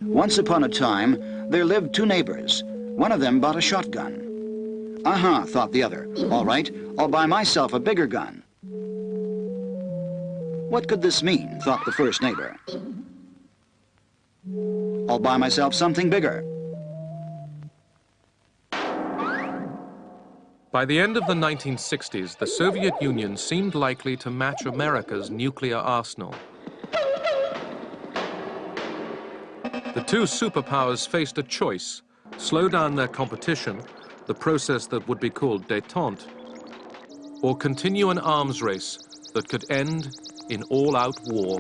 Once upon a time, there lived two neighbors. One of them bought a shotgun. Aha, thought the other. All right, I'll buy myself a bigger gun. What could this mean, thought the first neighbor. I'll buy myself something bigger. By the end of the 1960s, the Soviet Union seemed likely to match America's nuclear arsenal. The two superpowers faced a choice: slow down their competition, the process that would be called détente, or continue an arms race that could end in all-out war.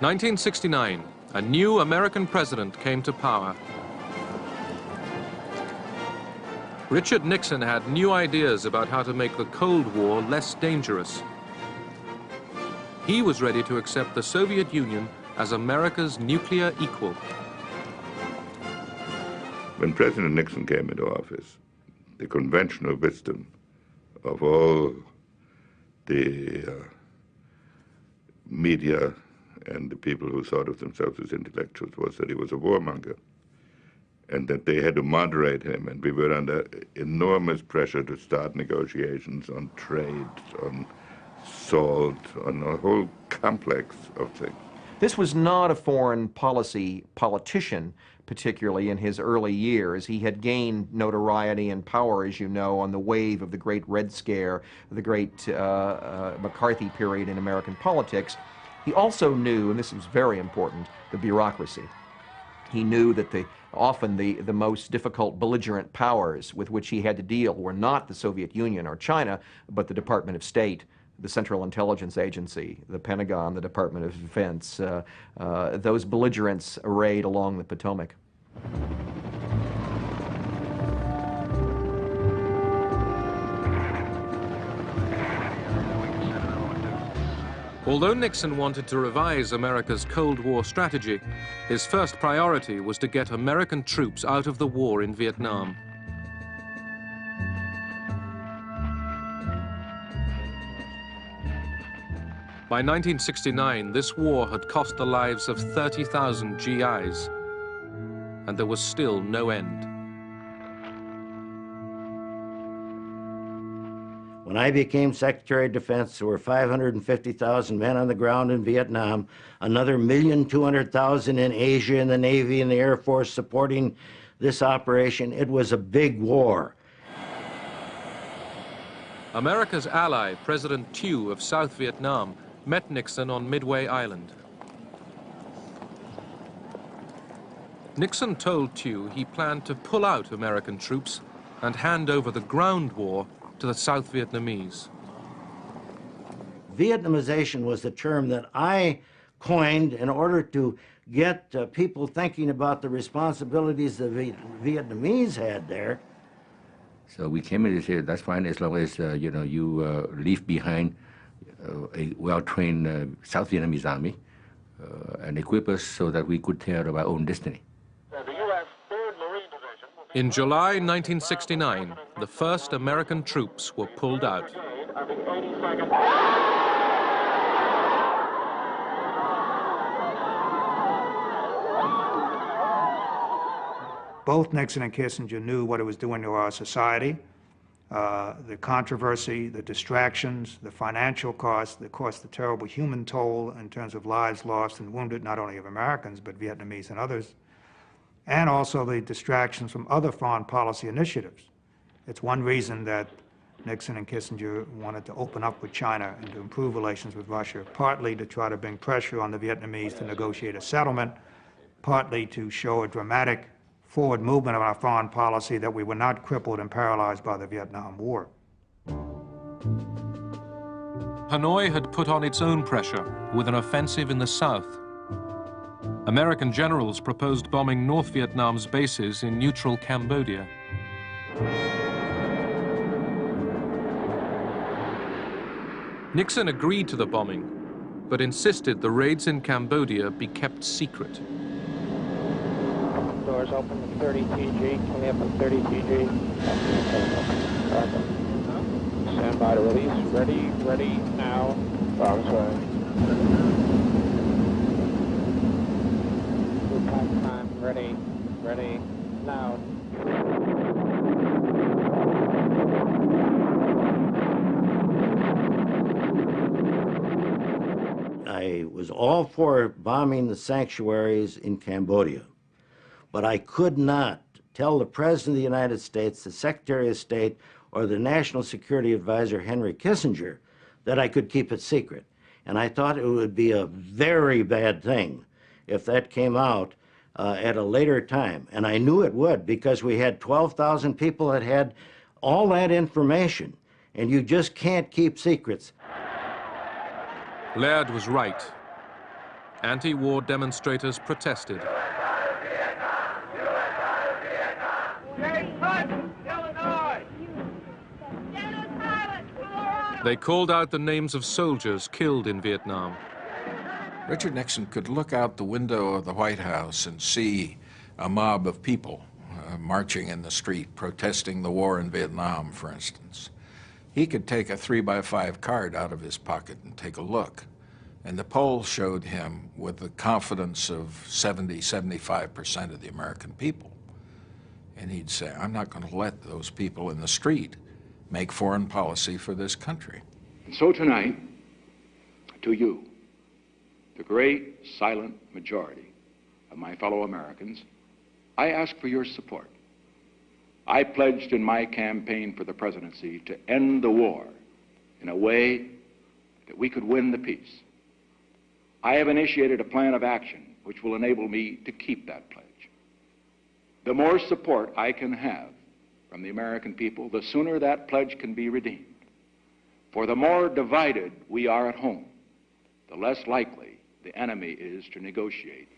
In 1969, a new American president came to power. Richard Nixon had new ideas about how to make the Cold War less dangerous. He was ready to accept the Soviet Union as America's nuclear equal. When President Nixon came into office, the conventional wisdom of all the media and the people who thought of themselves as intellectuals was that he was a warmonger and that they had to moderate him, and we were under enormous pressure to start negotiations on trade, on salt, on a whole complex of things. This was not a foreign policy politician, particularly in his early years. He had gained notoriety and power, as you know, on the wave of the Great Red Scare, the Great McCarthy period in American politics. He also knew, and this was very important, the bureaucracy. He knew that often the most difficult belligerent powers with which he had to deal were not the Soviet Union or China, but the Department of State, the Central Intelligence Agency, the Pentagon, the Department of Defense, those belligerents arrayed along the Potomac. Although Nixon wanted to revise America's Cold War strategy, his first priority was to get American troops out of the war in Vietnam. By 1969, this war had cost the lives of 30,000 GIs, and there was still no end. When I became Secretary of Defense, there were 550,000 men on the ground in Vietnam, another 1,200,000 in Asia in the Navy and the Air Force supporting this operation. It was a big war. America's ally, President Thieu of South Vietnam, met Nixon on Midway Island. Nixon told Thieu he planned to pull out American troops and hand over the ground war to the South Vietnamese. Vietnamization was the term that I coined in order to get people thinking about the responsibilities the Vietnamese had there. So we came in and said, that's fine as long as you leave behind a well-trained South Vietnamese army and equip us so that we could take care of our own destiny. In July 1969, the first American troops were pulled out. Both Nixon and Kissinger knew what it was doing to our society, the controversy, the distractions, the financial costs, the terrible human toll in terms of lives lost and wounded, not only of Americans, but Vietnamese and others, and also the distractions from other foreign policy initiatives. It's one reason that Nixon and Kissinger wanted to open up with China and to improve relations with Russia, partly to try to bring pressure on the Vietnamese to negotiate a settlement, partly to show a dramatic forward movement of our foreign policy that we were not crippled and paralyzed by the Vietnam War. Hanoi had put on its own pressure with an offensive in the south. American generals proposed bombing North Vietnam's bases in neutral Cambodia. Nixon agreed to the bombing, but insisted the raids in Cambodia be kept secret. Doors open at 30 TG. Can we have a 30 TG? Stand by to release. Ready now. Bombs away. Time. Ready now. I was all for bombing the sanctuaries in Cambodia, but I could not tell the President of the United States, the Secretary of State, or the National Security Advisor, Henry Kissinger, that I could keep it secret. And I thought it would be a very bad thing if that came out at a later time. And I knew it would, because we had 12,000 people that had all that information, and you just can't keep secrets. Laird was right. Anti-war demonstrators protested. They called out the names of soldiers killed in Vietnam. Richard Nixon could look out the window of the White House and see a mob of people marching in the street, protesting the war in Vietnam, for instance. He could take a 3x5 card out of his pocket and take a look. And the polls showed him with the confidence of 70–75% of the American people. And he'd say, I'm not going to let those people in the street make foreign policy for this country. And so tonight, to you, the great silent majority of my fellow Americans, I ask for your support. I pledged in my campaign for the presidency to end the war in a way that we could win the peace. I have initiated a plan of action which will enable me to keep that pledge. The more support I can have from the American people, the sooner that pledge can be redeemed. For the more divided we are at home, the less likely the enemy is to negotiate.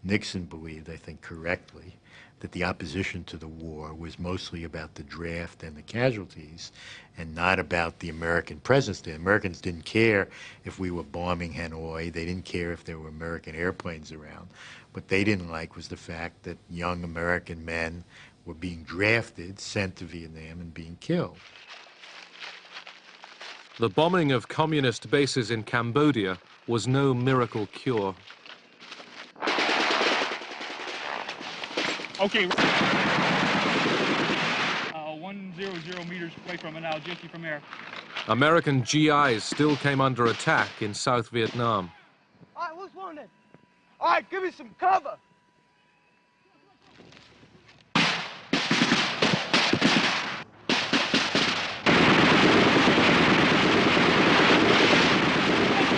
Nixon believed, I think correctly, that the opposition to the war was mostly about the draft and the casualties and not about the American presence. The Americans didn't care if we were bombing Hanoi. They didn't care if there were American airplanes around. What they didn't like was the fact that young American men were being drafted, sent to Vietnam, and being killed. The bombing of communist bases in Cambodia was no miracle cure. Okay. 100 meters away from it now, Jesse from there. American GIs still came under attack in South Vietnam. All right, who's wounded? All right, give me some cover.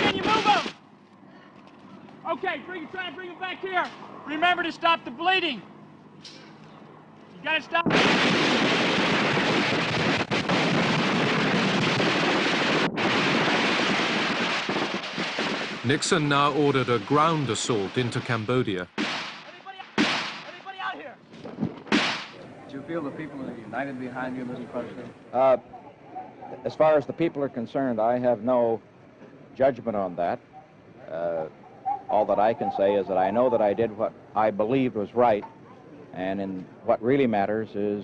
Can you move them? Okay, try to bring them back here. Remember to stop the bleeding. You gotta stop. Nixon now ordered a ground assault into Cambodia. Anybody out here? Do you feel the people are united behind you, Mr. President? As far as the people are concerned, I have no judgment on that. All that I can say is that I know that I did what I believed was right, and in what really matters is,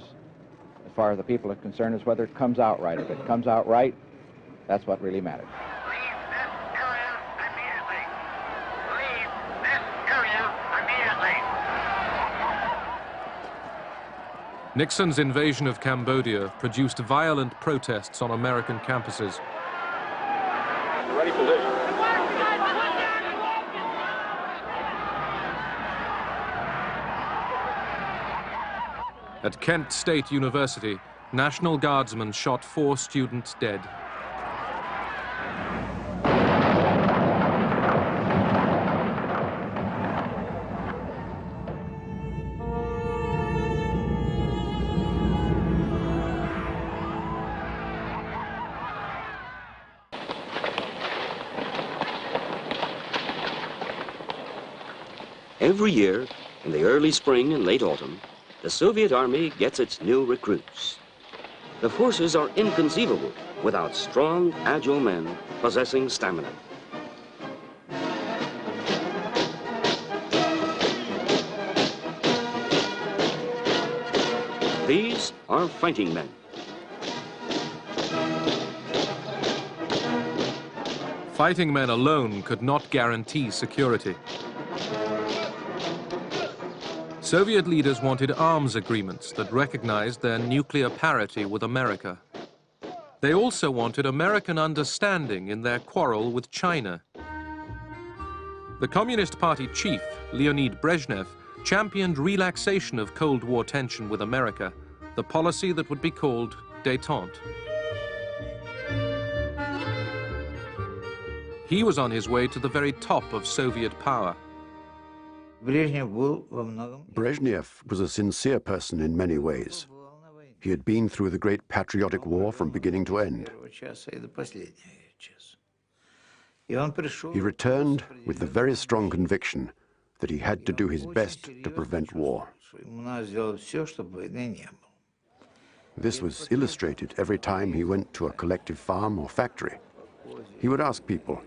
as far as the people are concerned, is whether it comes out right. If it comes out right, that's what really matters. Nixon's invasion of Cambodia produced violent protests on American campuses. Ready position. At Kent State University, National Guardsmen shot 4 students dead. Every year, in the early spring and late autumn, the Soviet Army gets its new recruits. The forces are inconceivable without strong, agile men possessing stamina. These are fighting men. Fighting men alone could not guarantee security. Soviet leaders wanted arms agreements that recognized their nuclear parity with America. They also wanted American understanding in their quarrel with China. The Communist Party chief, Leonid Brezhnev, championed relaxation of Cold War tension with America, the policy that would be called Détente. He was on his way to the very top of Soviet power. Brezhnev was a sincere person in many ways. He had been through the great patriotic war from beginning to end. He returned with the very strong conviction that he had to do his best to prevent war. This was illustrated every time he went to a collective farm or factory. He would ask people,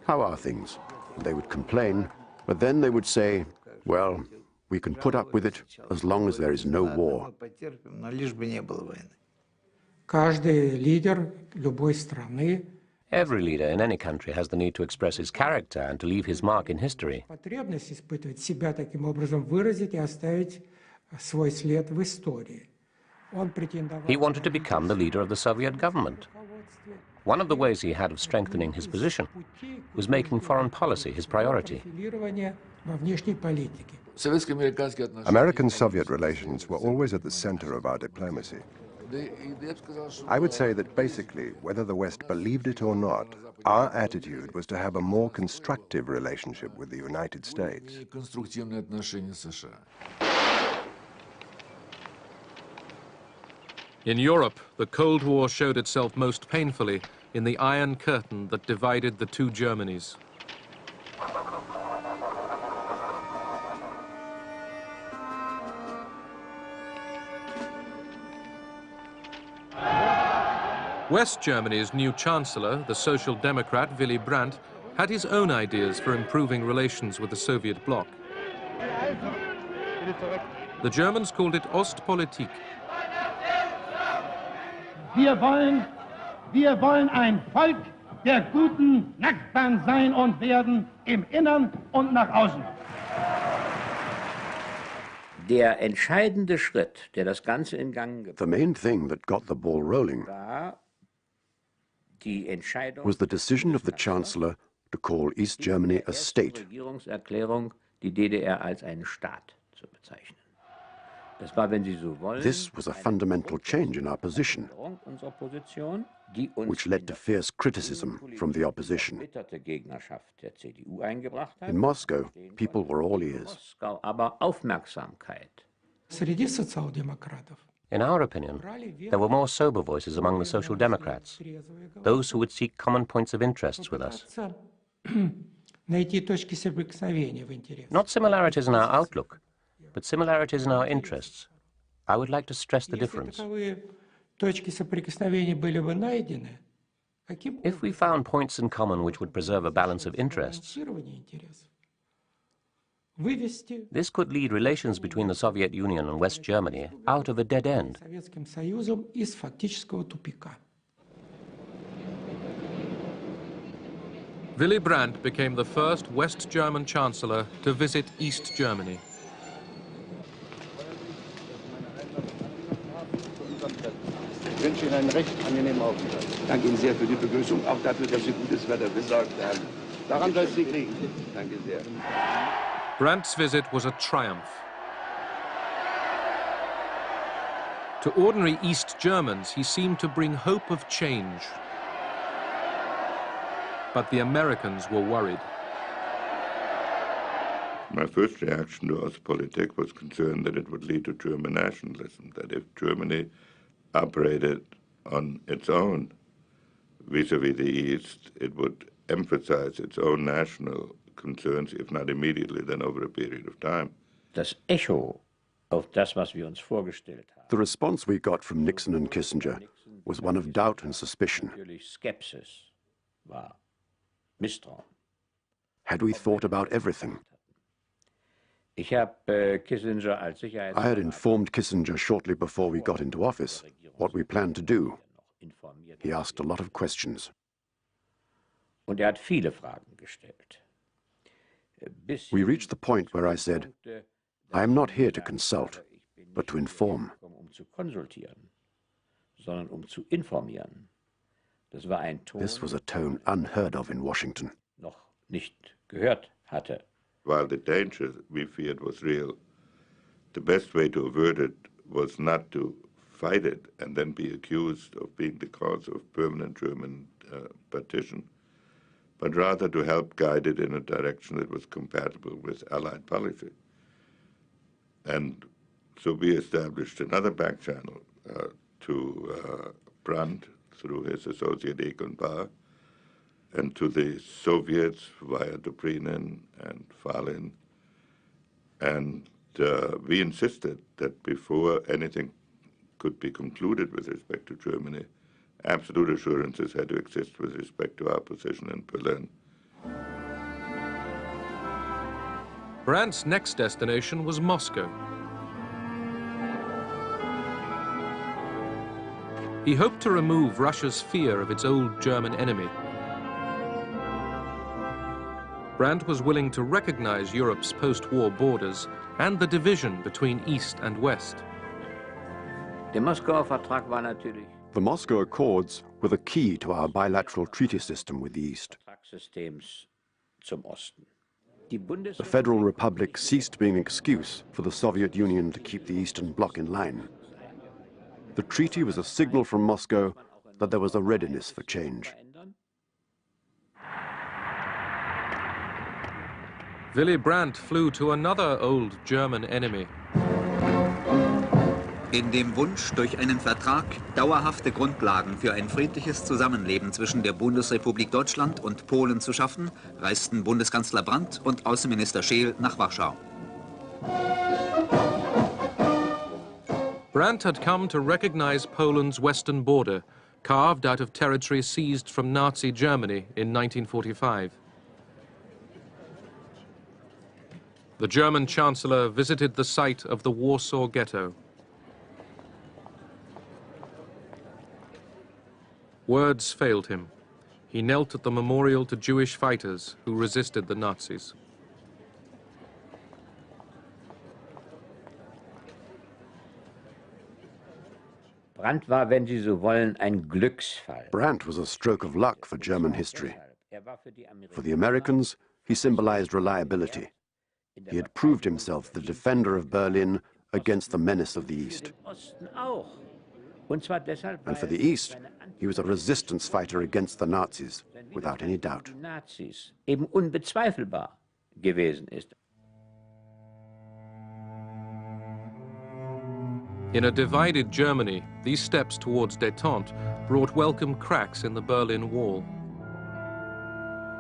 "How are things?" And they would complain, but then they would say, "Well, we can put up with it as long as there is no war." Every leader in any country has the need to express his character and to leave his mark in history. He wanted to become the leader of the Soviet government. One of the ways he had of strengthening his position was making foreign policy his priority. American-Soviet relations were always at the center of our diplomacy. I would say that basically, whether the West believed it or not, our attitude was to have a more constructive relationship with the United States. In Europe, the Cold War showed itself most painfully in the Iron Curtain that divided the two Germanys. West Germany's new chancellor, the Social Democrat Willy Brandt, had his own ideas for improving relations with the Soviet bloc. The Germans called it Ostpolitik. Wir wollen ein Volk der guten Nachbarn sein und werden im Innern und nach außen. Der entscheidende Schritt, der das Ganze in Gang gebracht hat, The main thing that got the ball rolling was the decision of the Chancellor to call East Germany a state. Regierungserklärung, die DDR als einen Staat zu bezeichnen. Das war, wenn Sie so wollen, This was a fundamental change in our position, unserer Position, die uns which led to fierce criticism from the opposition. erbitterte Gegnerschaft der CDU eingebracht hat. In Moscow, people were all ears. Moskau aber Aufmerksamkeit. In our opinion, there were more sober voices among the Social Democrats, those who would seek common points of interest with us. Not similarities in our outlook, but similarities in our interests. I would like to stress the difference. If we found points in common which would preserve a balance of interests, this could lead relations between the Soviet Union and West Germany out of a dead end. Willy Brandt became the first West German chancellor to visit East Germany. Ich wünsche Ihnen einen recht angenehmen Aufenthalt. Danke Ihnen sehr für die Begrüßung, auch dafür, dass Sie gutes Wetter besorgt haben. Daran soll es nicht liegen. Danke sehr. Brandt's visit was a triumph. To ordinary East Germans, he seemed to bring hope of change. But the Americans were worried. My first reaction to Ostpolitik was concerned that it would lead to German nationalism, that if Germany operated on its own vis-à-vis the East, it would emphasize its own national concerns, if not immediately, then over a period of time. Das Echo auf das, was wir uns vorgestellt haben. The response we got from Nixon and Kissinger was one of doubt and suspicion. Skepsis war Misstrauen. Had we thought about everything? I had informed Kissinger shortly before we got into office what we planned to do. He asked a lot of questions. Und hat viele Fragen gestellt. We reached the point where I said, I am not here to consult, but to inform. Zu konsultieren, sondern zu informieren. Das war ein Ton, This was a tone unheard of in Washington. Noch nicht gehört hatte. While the danger we feared was real, the best way to avert it was not to fight it and then be accused of being the cause of permanent German partition, but rather to help guide it in a direction that was compatible with Allied policy. And so we established another back channel to Brandt through his associate Egon Bahr, and to the Soviets via Dobrynin and Falin. And we insisted that before anything could be concluded with respect to Germany, absolute assurances had to exist with respect to our position in Berlin. Brandt's next destination was Moscow. He hoped to remove Russia's fear of its old German enemy. Brandt was willing to recognize Europe's post-war borders and the division between East and West. Der Moskauer Vertrag war natürlich The Moscow Accords were the key to our bilateral treaty system with the East. Vertragssystems zum Osten. The Federal Republic ceased being an excuse for the Soviet Union to keep the Eastern Bloc in line. The treaty was a signal from Moscow that there was a readiness for change. Willy Brandt flew to another old German enemy. In dem Wunsch, durch einen Vertrag dauerhafte Grundlagen für ein friedliches Zusammenleben zwischen der Bundesrepublik Deutschland und Polen zu schaffen, reisten Bundeskanzler Brandt und Außenminister Scheel nach Warschau. Brandt had come to recognize Poland's western border, carved out of territory seized from Nazi Germany in 1945. The German Chancellor visited the site of the Warsaw Ghetto. Words failed him. He knelt at the memorial to Jewish fighters who resisted the Nazis. Brandt war, wenn Sie so wollen, ein Glücksfall. Brandt was a stroke of luck for German history. For the Americans, he symbolized reliability. He had proved himself the defender of Berlin against the menace of the East. And for the East, he was a resistance fighter against the Nazis, without any doubt. Nazis eben unbezweifelbar gewesen ist. In a divided Germany, these steps towards détente brought welcome cracks in the Berlin Wall.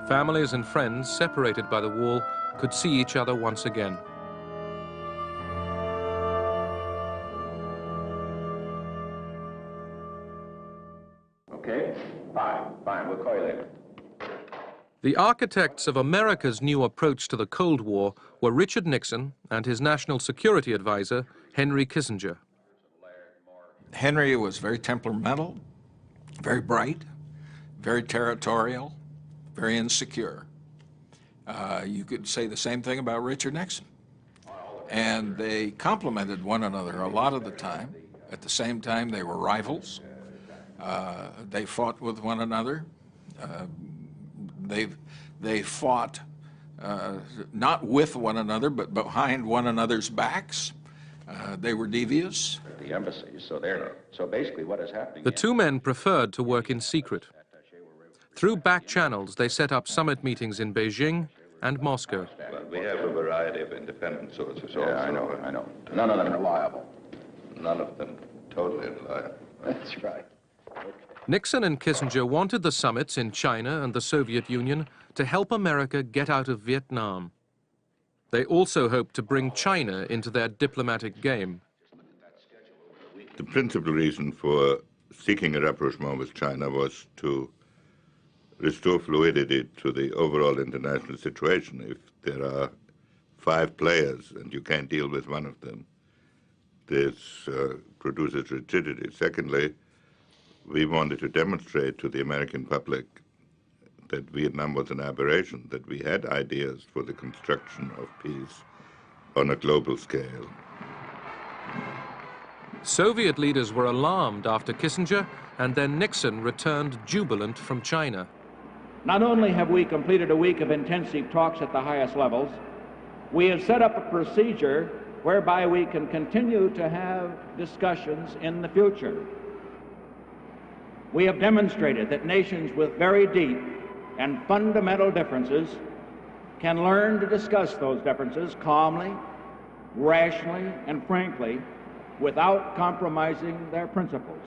Families and friends separated by the wall could see each other once again. Okay, fine, we'll call you later. The architects of America's new approach to the Cold War were Richard Nixon and his national security advisor, Henry Kissinger. Henry was very temperamental, very bright, very territorial, very insecure. You could say the same thing about Richard Nixon. And they complemented one another a lot of the time. At the same time, they were rivals. They fought with one another. They fought not with one another, but behind one another's backs. They were devious. The embassies, so basically what is happening... The two men preferred to work in secret. Through back channels, they set up summit meetings in Beijing and Moscow. Well, we have a variety of independent sources also. Yeah, I know. None of them reliable. None of them totally reliable. That's right. Nixon and Kissinger wanted the summits in China and the Soviet Union to help America get out of Vietnam. They also hoped to bring China into their diplomatic game. The principal reason for seeking a rapprochement with China was to restore fluidity to the overall international situation. If there are 5 players and you can't deal with one of them, this produces rigidity. Secondly, we wanted to demonstrate to the American public that Vietnam was an aberration, that we had ideas for the construction of peace on a global scale. Soviet leaders were alarmed after Kissinger, and then Nixon returned jubilant from China. Not only have we completed a week of intensive talks at the highest levels, we have set up a procedure whereby we can continue to have discussions in the future. We have demonstrated that nations with very deep and fundamental differences can learn to discuss those differences calmly, rationally, and frankly, without compromising their principles.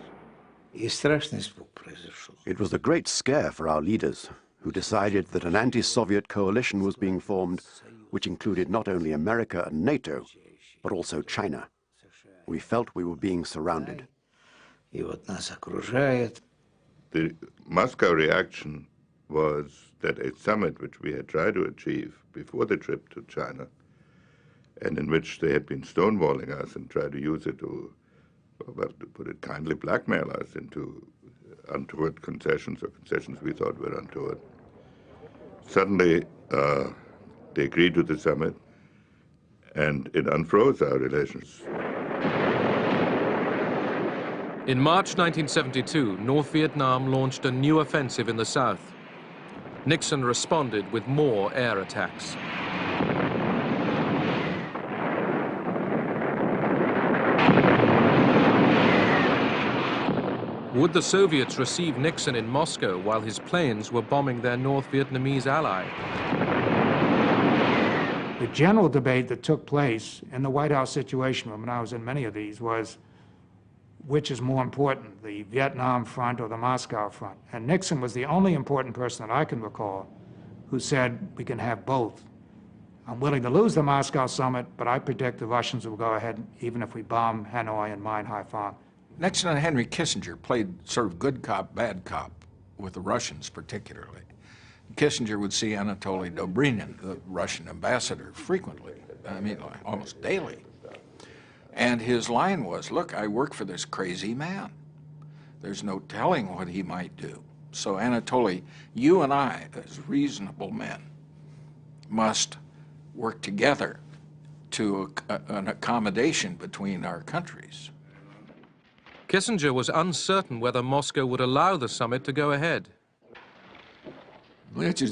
It was a great scare for our leaders, who decided that an anti-Soviet coalition was being formed, which included not only America and NATO, but also China. We felt we were being surrounded. The Moscow reaction was that a summit which we had tried to achieve before the trip to China, and in which they had been stonewalling us and tried to use it to, well, to put it kindly, blackmail us into untoward concessions, or concessions we thought were untoward. Suddenly, they agreed to the summit, and it unfroze our relations. In March 1972, North Vietnam launched a new offensive in the south. Nixon responded with more air attacks. Would the Soviets receive Nixon in Moscow while his planes were bombing their North Vietnamese ally? The general debate that took place in the White House Situation Room, and I was in many of these, was which is more important, the Vietnam front or the Moscow front? And Nixon was the only important person that I can recall who said we can have both. I'm willing to lose the Moscow summit, but I predict the Russians will go ahead even if we bomb Hanoi and mine Haiphong. Nixon and Henry Kissinger played sort of good cop, bad cop with the Russians particularly. Kissinger would see Anatoly Dobrynin, the Russian ambassador, frequently, I mean, like, almost daily. And his line was, look, I work for this crazy man. There's no telling what he might do. So Anatoly, you and I, as reasonable men, must work together to an accommodation between our countries. Kissinger was uncertain whether Moscow would allow the summit to go ahead. I went to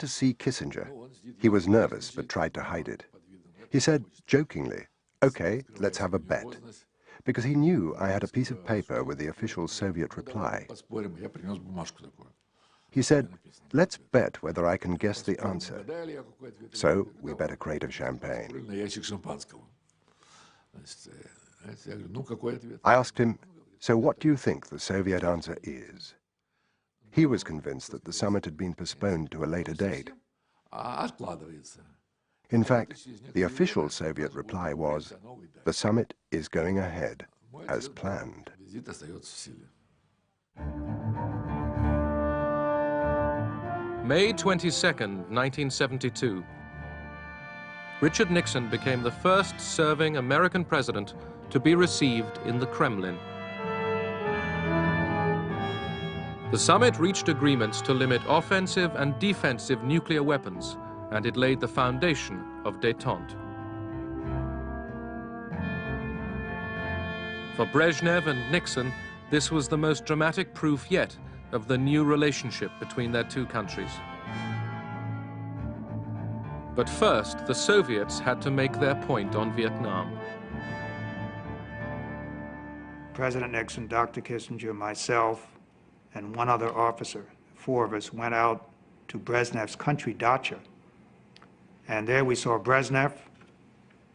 see Kissinger. He was nervous but tried to hide it. He said jokingly, "Okay, let's have a bet," because he knew I had a piece of paper with the official Soviet reply. He said, "Let's bet whether I can guess the answer." So we bet a crate of champagne. I asked him, "So what do you think the Soviet answer is?" He was convinced that the summit had been postponed to a later date. In fact, the official Soviet reply was, "The summit is going ahead, as planned." May 22nd, 1972. Richard Nixon became the first serving American president to be received in the Kremlin. The summit reached agreements to limit offensive and defensive nuclear weapons, and it laid the foundation of Détente. For Brezhnev and Nixon, this was the most dramatic proof yet of the new relationship between their two countries. But first, the Soviets had to make their point on Vietnam. President Nixon, Dr. Kissinger, myself, and one other officer, 4 of us, went out to Brezhnev's country dacha. And there we saw Brezhnev,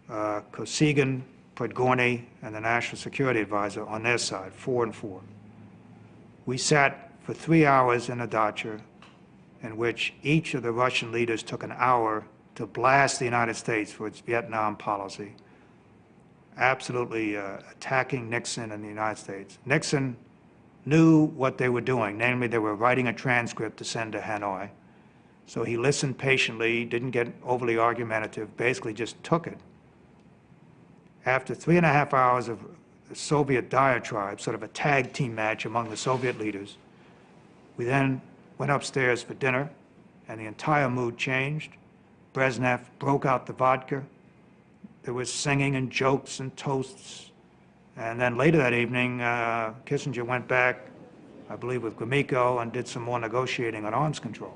Kosygin, Podgorny, and the National Security Advisor on their side, 4 and 4. We sat for 3 hours in a dacha in which each of the Russian leaders took an hour to blast the United States for its Vietnam policy, absolutely attacking Nixon and the United States. Nixon knew what they were doing, namely they were writing a transcript to send to Hanoi. So he listened patiently, didn't get overly argumentative, basically just took it. After 3.5 hours of Soviet diatribe, sort of a tag team match among the Soviet leaders, we then went upstairs for dinner, and the entire mood changed. Brezhnev broke out the vodka. There was singing and jokes and toasts. And then later that evening, Kissinger went back, I believe with Gromyko, and did some more negotiating on arms control.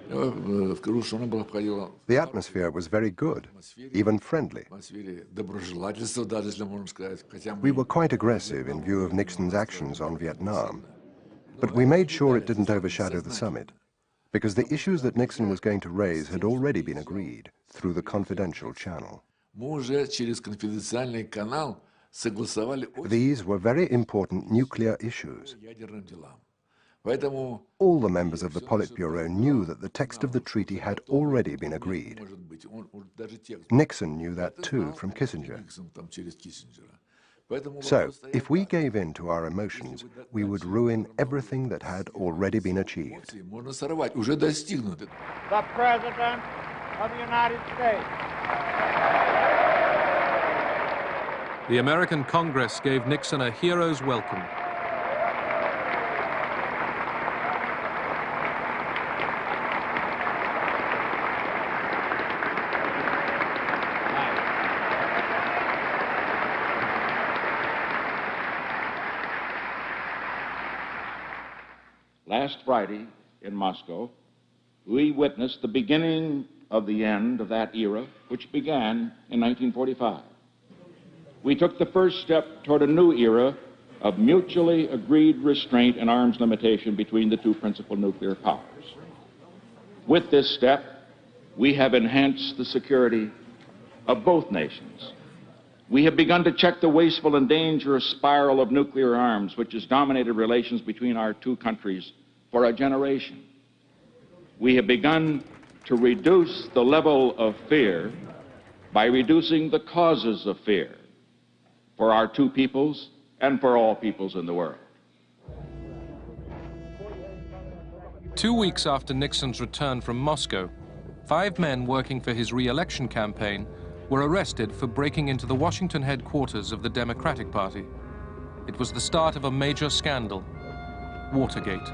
The atmosphere was very good, even friendly. We were quite aggressive in view of Nixon's actions on Vietnam, but we made sure it didn't overshadow the summit, because the issues that Nixon was going to raise had already been agreed through the confidential channel. These were very important nuclear issues. All the members of the Politburo knew that the text of the treaty had already been agreed. Nixon knew that too from Kissinger. So, if we gave in to our emotions, we would ruin everything that had already been achieved. The President of the United States. The American Congress gave Nixon a hero's welcome. Last Friday in Moscow, we witnessed the beginning of the end of that era, which began in 1945. We took the first step toward a new era of mutually agreed restraint and arms limitation between the two principal nuclear powers. With this step, we have enhanced the security of both nations. We have begun to check the wasteful and dangerous spiral of nuclear arms, which has dominated relations between our two countries for a generation. We have begun to reduce the level of fear by reducing the causes of fear for our two peoples and for all peoples in the world. 2 weeks after Nixon's return from Moscow, 5 men working for his re-election campaign were arrested for breaking into the Washington headquarters of the Democratic Party. It was the start of a major scandal, Watergate.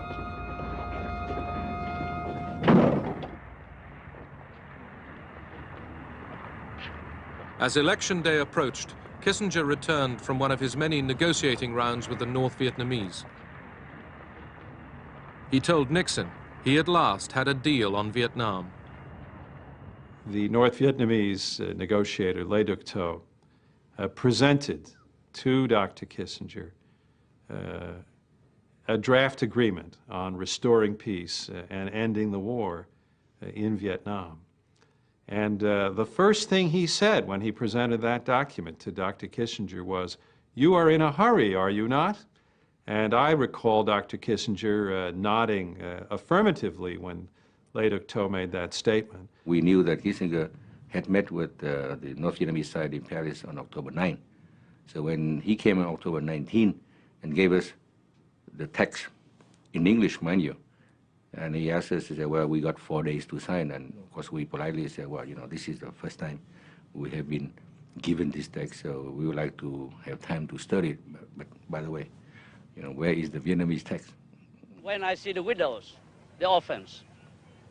As election day approached, Kissinger returned from one of his many negotiating rounds with the North Vietnamese. He told Nixon he at last had a deal on Vietnam. The North Vietnamese negotiator, Le Duc Tho, presented to Dr. Kissinger a draft agreement on restoring peace and ending the war in Vietnam. And the first thing he said when he presented that document to Dr. Kissinger was, "You are in a hurry, are you not?" And I recall Dr. Kissinger nodding affirmatively when Le Duc Tho made that statement. We knew that Kissinger had met with the North Vietnamese side in Paris on October 9. So when he came on October 19 and gave us the text in English, mind you, and he asked us, he said, well, we got 4 days to sign. And of course, we politely said, well, you know, this is the first time we have been given this text, so we would like to have time to study it. But by the way, you know, where is the Vietnamese text? When I see the widows, the orphans,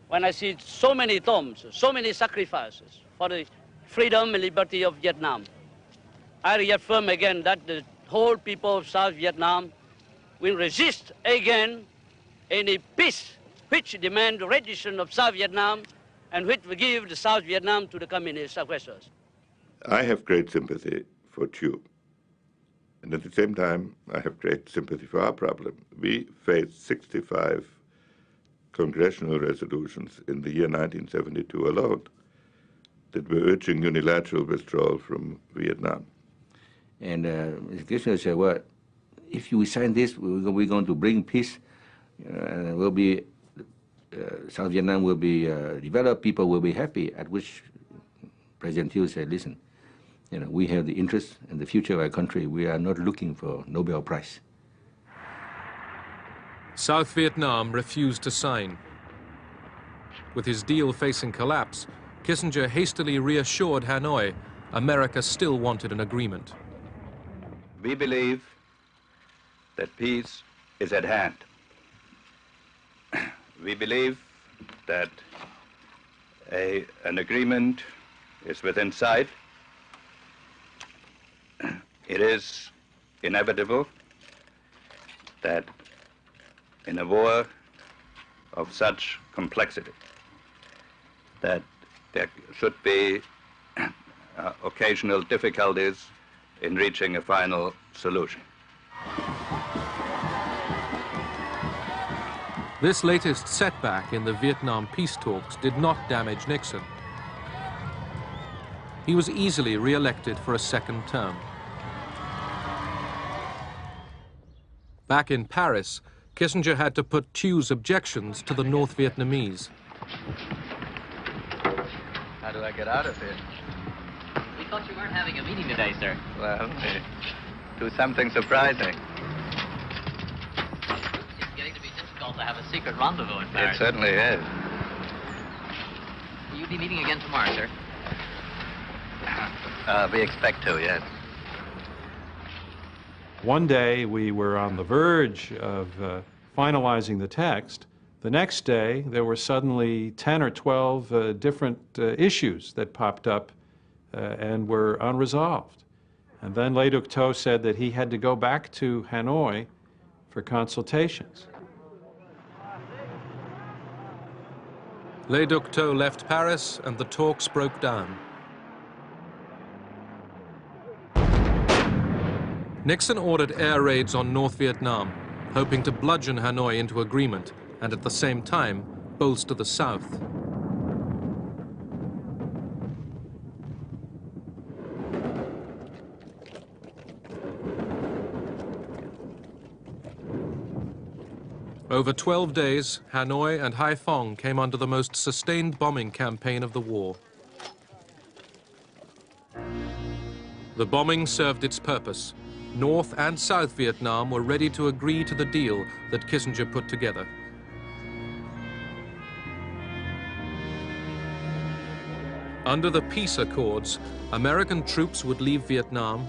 when I see so many tombs, so many sacrifices for the freedom and liberty of Vietnam, I reaffirm again that the whole people of South Vietnam will resist again any peace which demand the rendition of South Vietnam and which will give the South Vietnam to the communist aggressors. I have great sympathy for Thieu. And at the same time, I have great sympathy for our problem. We faced 65 congressional resolutions in the year 1972 alone that were urging unilateral withdrawal from Vietnam. And Mr. Kissinger said, well, if we sign this, we're going to bring peace, and we'll be, South Vietnam will be developed, people will be happy, at which President Thieu said, listen, we have the interest in the future of our country. We are not looking for Nobel Prize. South Vietnam refused to sign. With his deal facing collapse, Kissinger hastily reassured Hanoi America still wanted an agreement. We believe that peace is at hand. We believe that an agreement is within sight. It is inevitable that in a war of such complexity, that there should be occasional difficulties in reaching a final solution. This latest setback in the Vietnam peace talks did not damage Nixon. He was easily re-elected for a second term. Back in Paris, Kissinger had to put Thieu's objections to the North Vietnamese. How do I get out of here? We thought you weren't having a meeting today, sir. Well, do something surprising. It's getting to be difficult to have a secret rendezvous in Paris. It certainly is. Will you be meeting again tomorrow, sir? We expect to, yes. One day we were on the verge of finalizing the text. The next day there were suddenly 10 or 12 different issues that popped up and were unresolved. And then Le Duc Tho said that he had to go back to Hanoi for consultations. Le Duc Tho left Paris and the talks broke down. Nixon ordered air raids on North Vietnam, hoping to bludgeon Hanoi into agreement and at the same time bolster the South. Over 12 days, Hanoi and Haiphong came under the most sustained bombing campaign of the war. The bombing served its purpose. North and South Vietnam were ready to agree to the deal that Kissinger put together. Under the peace accords, American troops would leave Vietnam,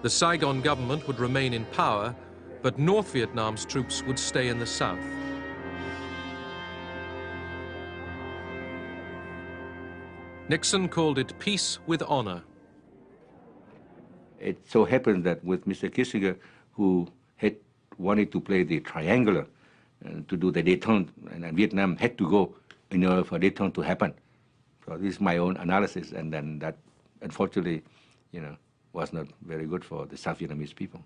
the Saigon government would remain in power, but North Vietnam's troops would stay in the South. Nixon called it peace with honor. It so happened that with Mr. Kissinger, who had wanted to play the triangular to do the détente, and Vietnam had to go in order for détente to happen. So this is my own analysis, and then that, unfortunately, was not very good for the South Vietnamese people.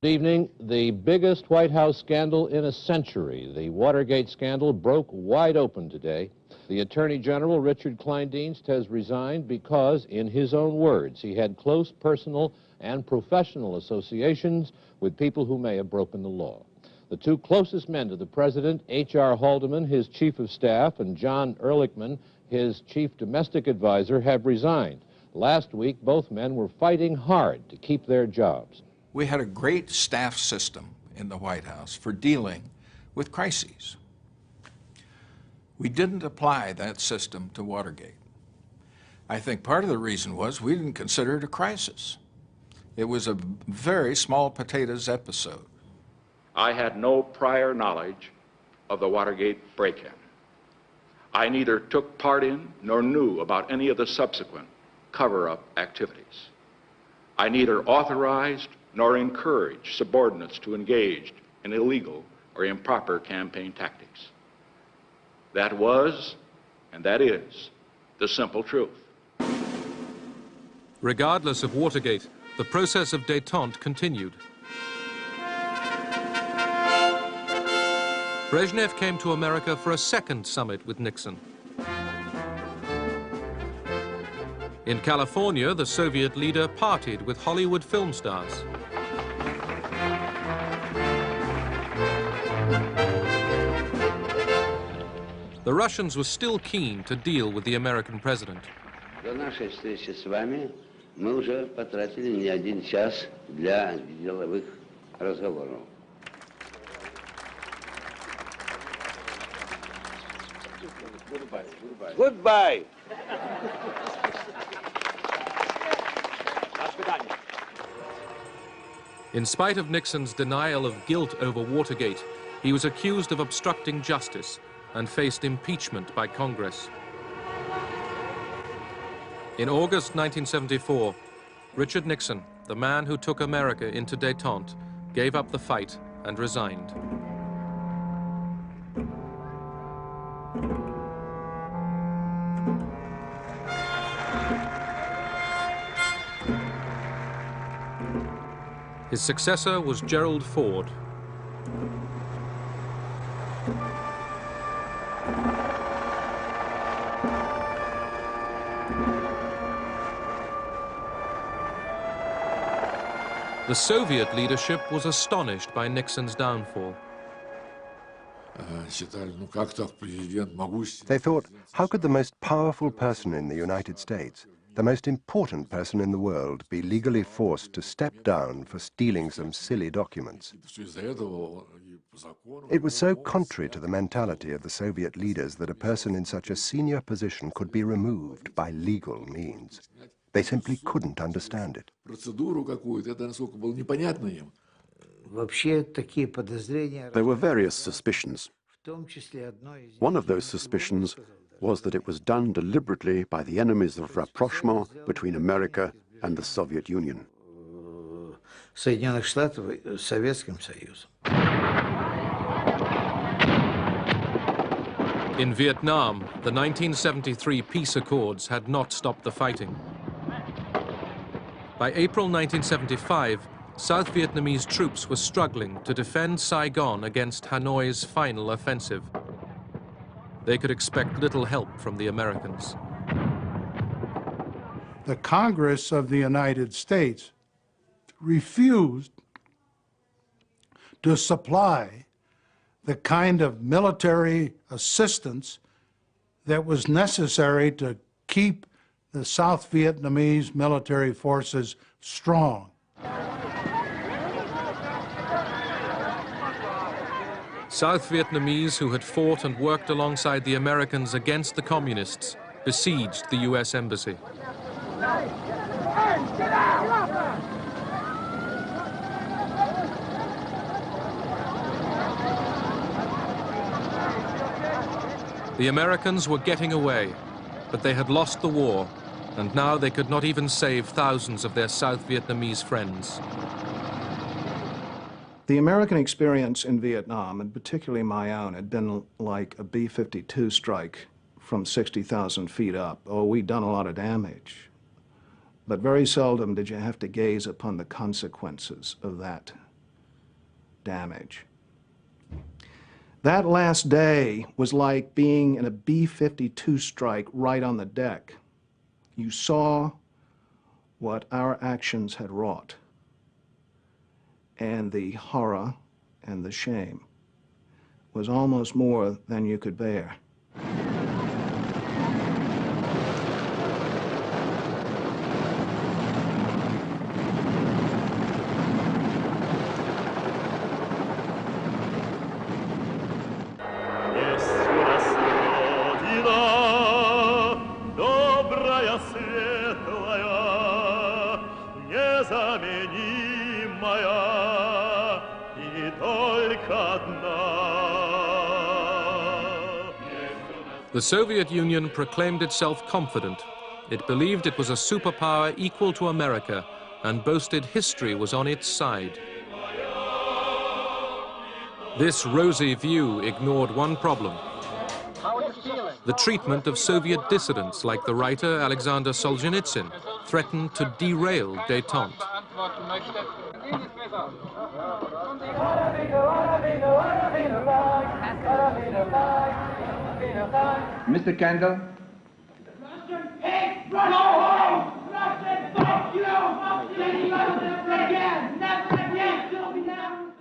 Good evening. The biggest White House scandal in a century, the Watergate scandal, broke wide open today. The Attorney General, Richard Kleindienst, has resigned because, in his own words, he had close personal and professional associations with people who may have broken the law. The two closest men to the president, H.R. Haldeman, his chief of staff, and John Ehrlichman, his chief domestic advisor, have resigned. Last week, both men were fighting hard to keep their jobs. We had a great staff system in the White House for dealing with crises. We didn't apply that system to Watergate. I think part of the reason was we didn't consider it a crisis. It was a very small potatoes episode. I had no prior knowledge of the Watergate break-in. I neither took part in nor knew about any of the subsequent cover-up activities. I neither authorized nor encouraged subordinates to engage in illegal or improper campaign tactics. That was And that is the simple truth. Regardless of Watergate, the process of détente continued. Brezhnev came to America for a second summit with Nixon. In California, the Soviet leader partied with Hollywood film stars. The Russians were still keen to deal with the American president. До нашей встречи с вами мы уже потратили не один час для деловых разговоров. Goodbye. In spite of Nixon's denial of guilt over Watergate, he was accused of obstructing justice and faced impeachment by Congress. In August 1974, Richard Nixon, the man who took America into détente, gave up the fight and resigned. His successor was Gerald Ford. The Soviet leadership was astonished by Nixon's downfall. They thought, how could the most powerful person in the United States, the most important person in the world, be legally forced to step down for stealing some silly documents? It was so contrary to the mentality of the Soviet leaders that a person in such a senior position could be removed by legal means. They simply couldn't understand it. There were various suspicions. One of those suspicions was that it was done deliberately by the enemies of rapprochement between America and the Soviet Union. In Vietnam, the 1973 peace accords had not stopped the fighting. By April 1975, South Vietnamese troops were struggling to defend Saigon against Hanoi's final offensive. They could expect little help from the Americans. The Congress of the United States refused to supply the kind of military assistance that was necessary to keep the South Vietnamese military forces strong. South Vietnamese who had fought and worked alongside the Americans against the communists besieged the U.S. Embassy. The Americans were getting away, but they had lost the war, and now they could not even save thousands of their South Vietnamese friends. The American experience in Vietnam, and particularly my own, had been like a B-52 strike from 60,000 feet up. Oh, we'd done a lot of damage, but very seldom did you have to gaze upon the consequences of that damage. That last day was like being in a B-52 strike right on the deck. You saw what our actions had wrought, and the horror and the shame was almost more than you could bear. The Soviet Union proclaimed itself confident. It believed it was a superpower equal to America and boasted history was on its side. This rosy view ignored one problem. The treatment of Soviet dissidents like the writer Alexander Solzhenitsyn threatened to derail Détente. Mr. Kendall?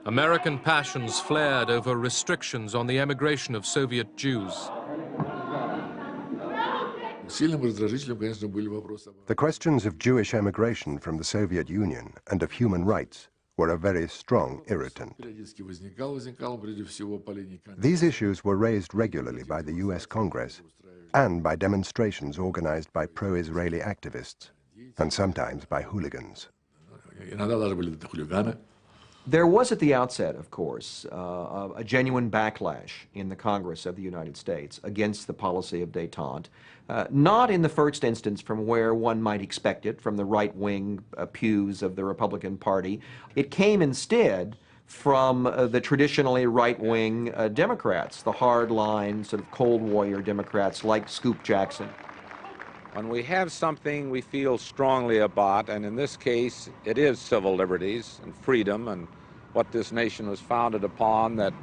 American passions flared over restrictions on the emigration of Soviet Jews. The questions of Jewish emigration from the Soviet Union and of human rights were a very strong irritant. These issues were raised regularly by the US Congress and by demonstrations organized by pro-Israeli activists, and sometimes by hooligans. There was at the outset, of course, a genuine backlash in the Congress of the United States against the policy of détente, not in the first instance from where one might expect it, from the right-wing pews of the Republican Party. It came instead from the traditionally right-wing Democrats, the hard-line, sort of Cold Warrior Democrats like Scoop Jackson. When we have something we feel strongly about, and in this case it is civil liberties and freedom and what this nation was founded upon, that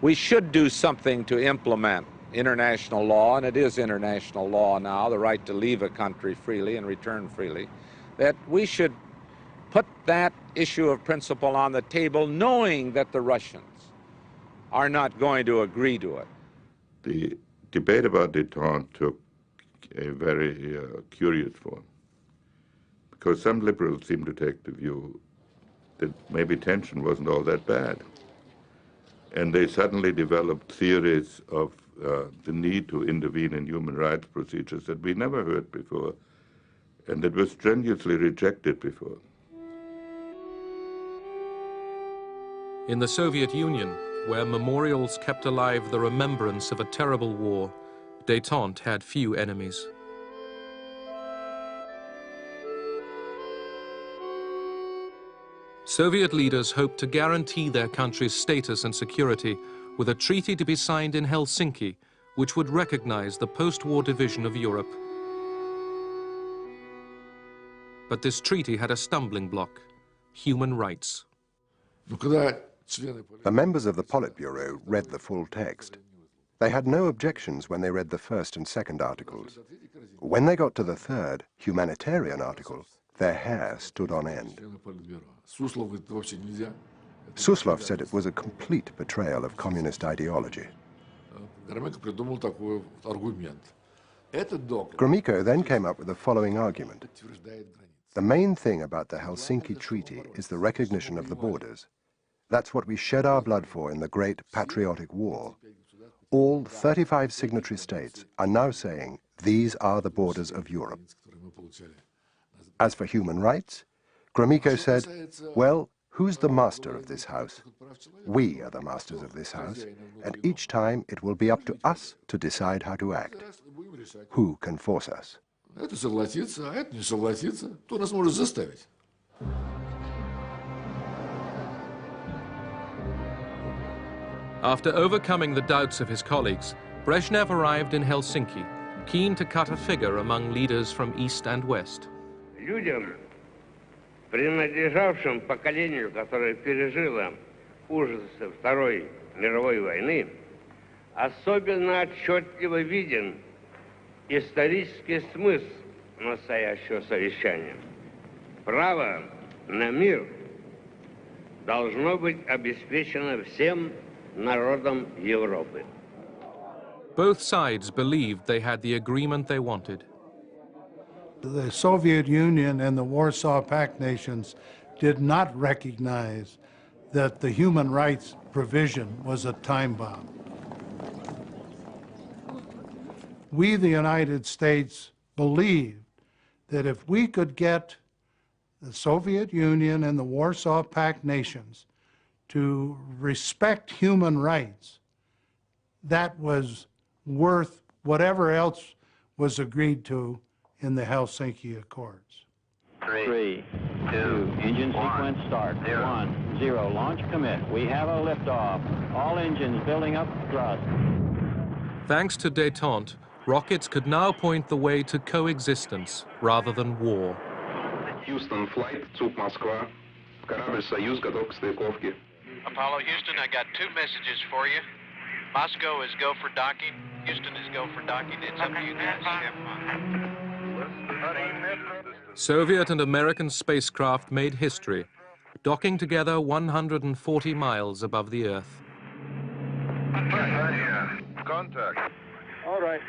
we should do something to implement international law, and it is international law now, the right to leave a country freely and return freely, that we should put that issue of principle on the table knowing that the Russians are not going to agree to it. The debate about détente took a very curious form, because some liberals seem to take the view that maybe tension wasn't all that bad. And they suddenly developed theories of the need to intervene in human rights procedures that we never heard before, and that was strenuously rejected before. In the Soviet Union, where memorials kept alive the remembrance of a terrible war, Détente had few enemies. Soviet leaders hoped to guarantee their country's status and security with a treaty to be signed in Helsinki, which would recognize the post-war division of Europe. But this treaty had a stumbling block: human rights. The members of the Politburo read the full text. They had no objections when they read the first and second articles. When they got to the third, humanitarian article, their hair stood on end. Suslov said it was a complete betrayal of communist ideology. Gromyko then came up with the following argument. The main thing about the Helsinki Treaty is the recognition of the borders. That's what we shed our blood for in the Great Patriotic War. All 35 signatory states are now saying these are the borders of Europe. As for human rights, Gromyko said, well, who's the master of this house? We are the masters of this house, and each time it will be up to us to decide how to act. Who can force us? After overcoming the doubts of his colleagues, Brezhnev arrived in Helsinki, keen to cut a figure among leaders from East and West. Людям, принадлежавшим поколению, которое пережило ужасы Второй мировой войны, особенно отчетливо виден исторический смысл настоящего совещания. Право на мир должно быть обеспечено всем народам Европы. Both sides believed they had the agreement they wanted. The Soviet Union and the Warsaw Pact nations did not recognize that the human rights provision was a time bomb. We, the United States, believed that if we could get the Soviet Union and the Warsaw Pact nations to respect human rights, that was worth whatever else was agreed to in the Helsinki Accords. 3, 2, engine sequence start. 1, 0, launch commit. We have a liftoff. All engines building up thrust. Thanks to Détente, rockets could now point the way to coexistence rather than war. Houston flight, Zug Moskva. Корабль «Союз» готов к стыковке. Apollo Houston, I got two messages for you. Moscow is go for docking. Houston is go for docking. It's up to you guys. Soviet and American spacecraft made history, docking together 140 miles above the Earth. Contact. All right.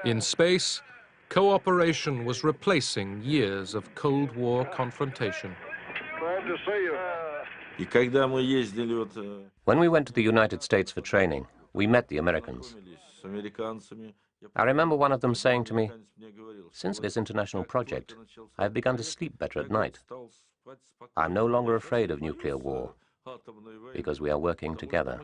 In space, cooperation was replacing years of Cold War confrontation. Glad to see you. When we went to the United States for training, we met the Americans. I remember one of them saying to me, "Since this international project, I have begun to sleep better at night. I'm no longer afraid of nuclear war, because we are working together."